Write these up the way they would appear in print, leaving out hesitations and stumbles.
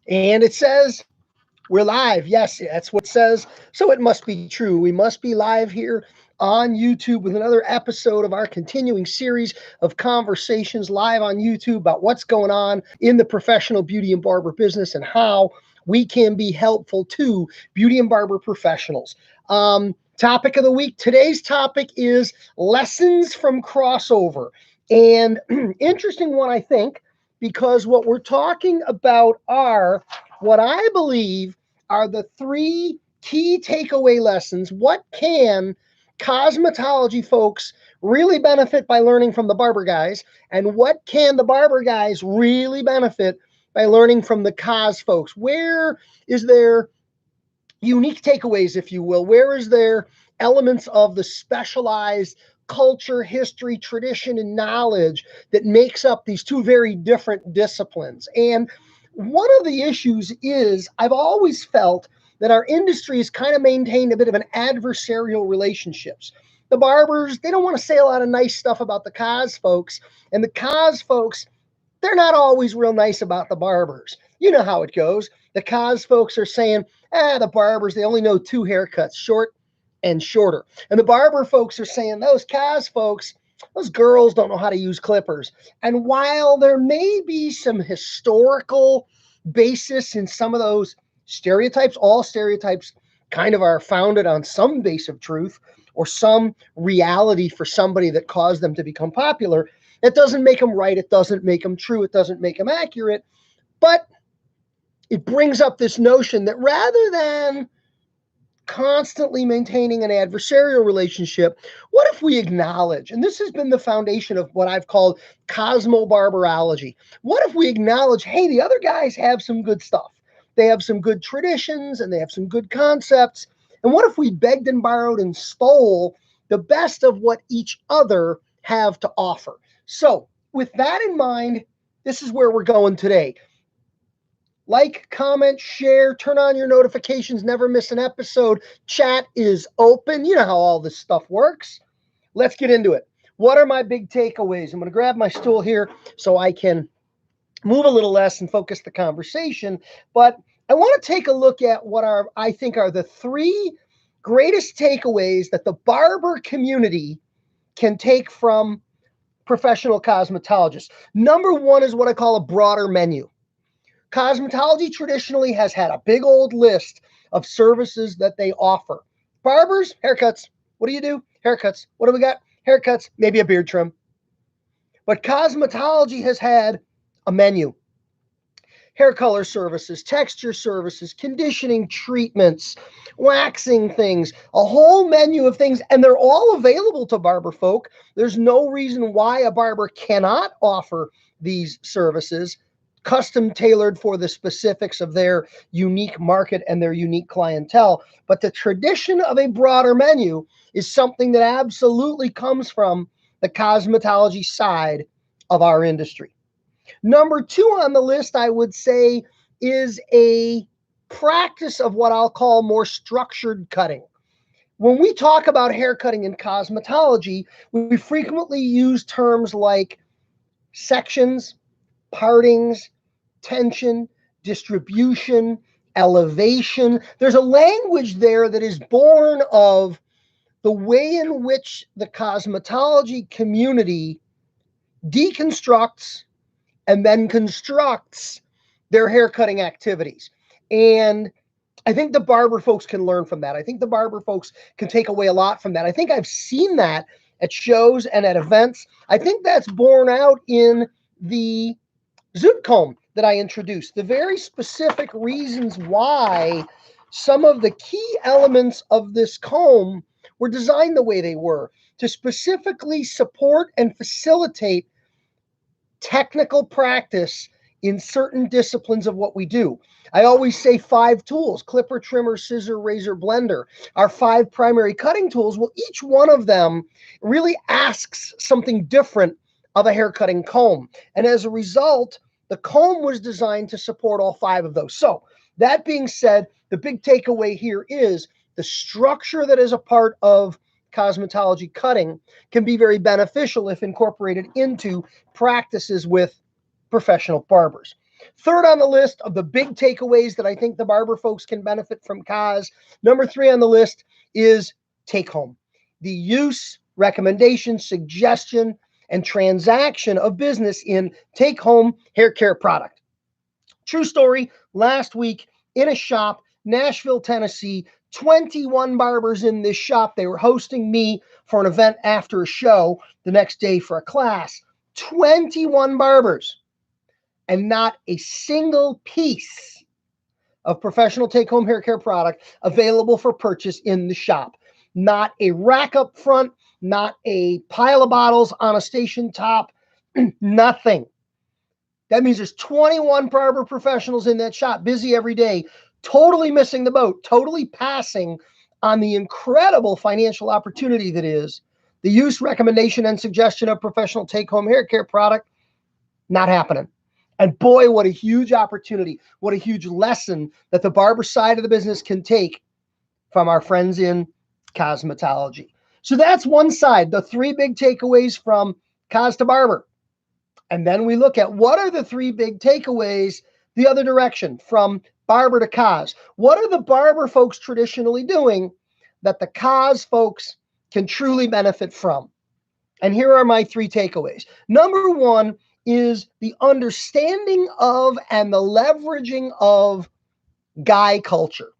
And it says we're live. Yes, that's what it says. So it must be true. We must be live here on YouTube with another episode of our continuing series of conversations live on YouTube about what's going on in the professional beauty and barber business and how we can be helpful to beauty and barber professionals. Topic of the week. Today's topic is lessons from crossover. And interesting one, I think, because what we're talking about are what I believe are the three key takeaway lessons. What can cosmetology folks really benefit by learning from the barber guys? And what can the barber guys really benefit by learning from the cos folks? Where is there unique takeaways, if you will? Where is there elements of the specialized culture, history, tradition, and knowledge that makes up these two very different disciplines? And one of the issues is I've always felt that our industry has kind of maintained a bit of an adversarial relationships. The barbers, they don't want to say a lot of nice stuff about the cos folks, and the cos folks, they're not always real nice about the barbers. You know how it goes. The cos folks are saying, the barbers, they only know two haircuts, short and shorter. And the barber folks are saying, those cos folks, those girls don't know how to use clippers. And while there may be some historical basis in some of those stereotypes, all stereotypes kind of are founded on some base of truth or some reality for somebody that caused them to become popular. It doesn't make them right. It doesn't make them true. It doesn't make them accurate. But it brings up this notion that rather than constantly maintaining an adversarial relationship, what if we acknowledge, and this has been the foundation of what I've called cosmobarberology, what if we acknowledge, hey, the other guys have some good stuff. They have some good traditions and they have some good concepts. And what if we begged and borrowed and stole the best of what each other have to offer? So with that in mind, this is where we're going today. Like, comment, share, turn on your notifications, never miss an episode. Chat is open. You know how all this stuff works. Let's get into it. What are my big takeaways? I'm going to grab my stool here so I can move a little less and focus the conversation. But I want to take a look at what I think are the three greatest takeaways that the barber community can take from professional cosmetologists. Number one is what I call a broader menu. Cosmetology traditionally has had a big old list of services that they offer. Barbers, haircuts. What do you do? Haircuts. What do we got? Haircuts, maybe a beard trim. But cosmetology has had a menu. Hair color services, texture services, conditioning treatments, waxing things, a whole menu of things, and they're all available to barber folk. There's no reason why a barber cannot offer these services, custom tailored for the specifics of their unique market and their unique clientele. But the tradition of a broader menu is something that absolutely comes from the cosmetology side of our industry. Number two on the list, I would say, is a practice of what I'll call more structured cutting. When we talk about hair cutting in cosmetology, we frequently use terms like sections, partings, tension, distribution, elevation. There's a language there that is born of the way in which the cosmetology community deconstructs and then constructs their haircutting activities. And I think the barber folks can learn from that. I think the barber folks can take away a lot from that. I think I've seen that at shows and at events. I think that's borne out in the zoot comb that I introduced, the very specific reasons why some of the key elements of this comb were designed the way they were to specifically support and facilitate technical practice in certain disciplines of what we do. I always say 5 tools: clipper, trimmer, scissor, razor, blender, are 5 primary cutting tools. Well, each one of them really asks something different of a hair cutting comb. And as a result, the comb was designed to support all 5 of those. So that being said, the big takeaway here is the structure that is a part of cosmetology cutting can be very beneficial if incorporated into practices with professional barbers. Third on the list of the big takeaways that I think the barber folks can benefit from Cos, number 3 on the list is take home. The use, recommendation, suggestion, and transaction of business in take home hair care product. True story, last week in a shop, Nashville, Tennessee, 21 barbers in this shop. They were hosting me for an event after a show the next day for a class. 21 barbers, and not a single piece of professional take-home hair care product available for purchase in the shop. Not a rack up front, not a pile of bottles on a station top, nothing. That means there's 21 barber professionals in that shop, busy every day, totally missing the boat, totally passing on the incredible financial opportunity that is the use, recommendation, and suggestion of professional take-home hair care product. Not happening. And boy, what a huge opportunity, what a huge lesson that the barber side of the business can take from our friends in cosmetology. So that's one side, the 3 big takeaways from Cos to Barber. And then we look at what are the 3 big takeaways the other direction from Barber to Cos. What are the barber folks traditionally doing that the Cos folks can truly benefit from? And here are my 3 takeaways. Number 1 is the understanding of and the leveraging of guy culture.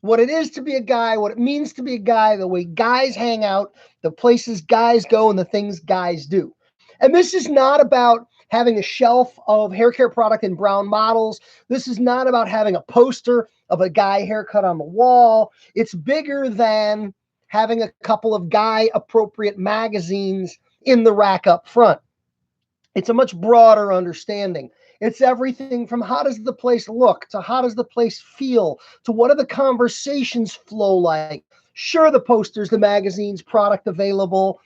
What it is to be a guy, what it means to be a guy, the way guys hang out, the places guys go, and the things guys do. And this is not about having a shelf of hair care product in brown models. This is not about having a poster of a guy haircut on the wall. It's bigger than having a couple of guy appropriate magazines in the rack up front. It's a much broader understanding. It's everything from how does the place look to how does the place feel to what do the conversations flow like. Sure, the posters, the magazines, product available.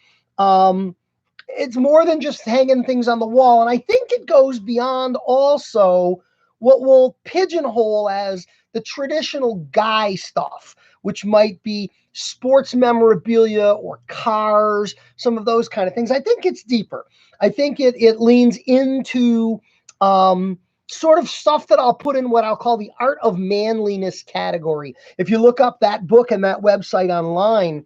It's more than just hanging things on the wall. And I think it goes beyond also what we'll pigeonhole as the traditional guy stuff, which might be sports memorabilia or cars, some of those kind of things. I think it's deeper. I think it leans into sort of stuff that I'll put in what I'll call the art of manliness category. If you look up that book and that website online,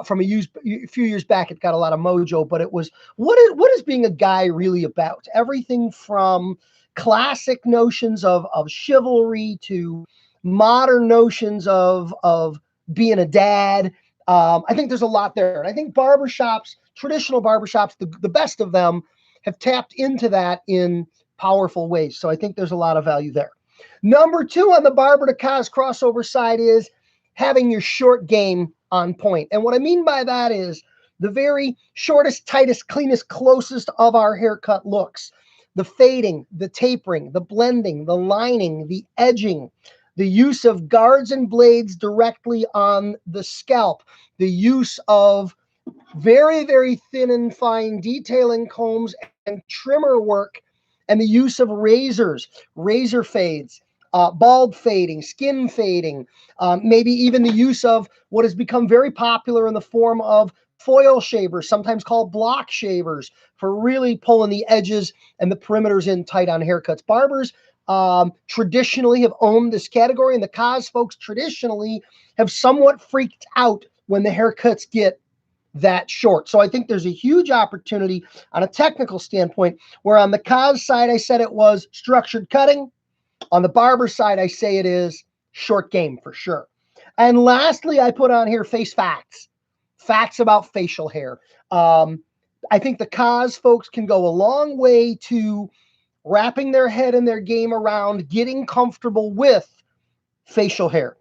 from a few years back, it got a lot of mojo, but it was what is being a guy really about? Everything from classic notions of chivalry to modern notions of being a dad. I think there's a lot there. And I think barbershops, traditional barbershops, the best of them have tapped into that in powerful ways. So I think there's a lot of value there. Number 2 on the Barber to Cos crossover side is having your short game on point. And what I mean by that is the very shortest, tightest, cleanest, closest of our haircut looks. The fading, the tapering, the blending, the lining, the edging, the use of guards and blades directly on the scalp, the use of very, very thin and fine detailing combs and trimmer work, and the use of razors, razor fades, bald fading, skin fading, maybe even the use of what has become very popular in the form of foil shavers, sometimes called block shavers, for really pulling the edges and the perimeters in tight on haircuts. Barbers traditionally have owned this category, and the Cos folks traditionally have somewhat freaked out when the haircuts get that short. So I think there's a huge opportunity on a technical standpoint, where on the Cos side, I said it was structured cutting. On the barber side, I say it is short game for sure. And lastly, I put on here face facts, facts about facial hair. I think the Cos folks can go a long way to wrapping their head and their game around getting comfortable with facial hair.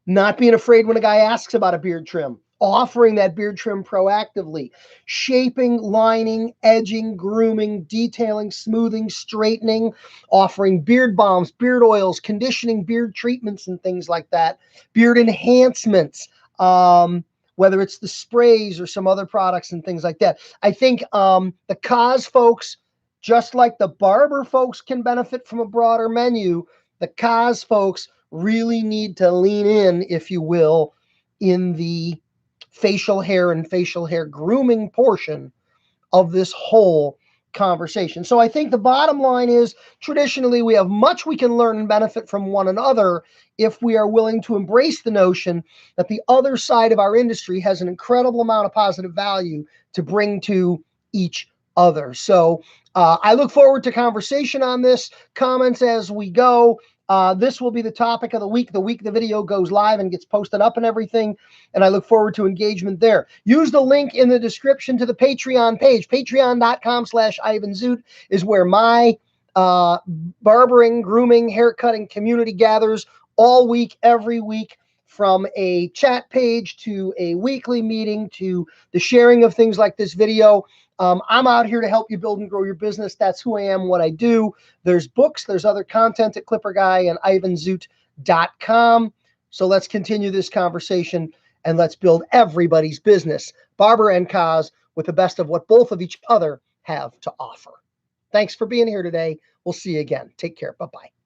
Not being afraid when a guy asks about a beard trim, offering that beard trim proactively, shaping, lining, edging, grooming, detailing, smoothing, straightening, offering beard balms, beard oils, conditioning, beard treatments, and things like that, beard enhancements, whether it's the sprays or some other products and things like that. I think the Cos folks, just like the barber folks can benefit from a broader menu, the Cos folks really need to lean in, if you will, in the facial hair and facial hair grooming portion of this whole conversation. So I think the bottom line is traditionally we have much we can learn and benefit from one another if we are willing to embrace the notion that the other side of our industry has an incredible amount of positive value to bring to each other. So I look forward to conversation on this, comments as we go. This will be the topic of the week the video goes live and gets posted up and everything. And I look forward to engagement there. Use the link in the description to the Patreon page. Patreon.com/Ivan Zoot is where my barbering, grooming, haircutting community gathers all week, every week, from a chat page to a weekly meeting to the sharing of things like this video. I'm out here to help you build and grow your business. That's who I am, what I do. There's books, there's other content at Clipper Guy and ivanzoot.com. So let's continue this conversation and let's build everybody's business, Barber and Cos, with the best of what both of each other have to offer. Thanks for being here today. We'll see you again. Take care. Bye-bye.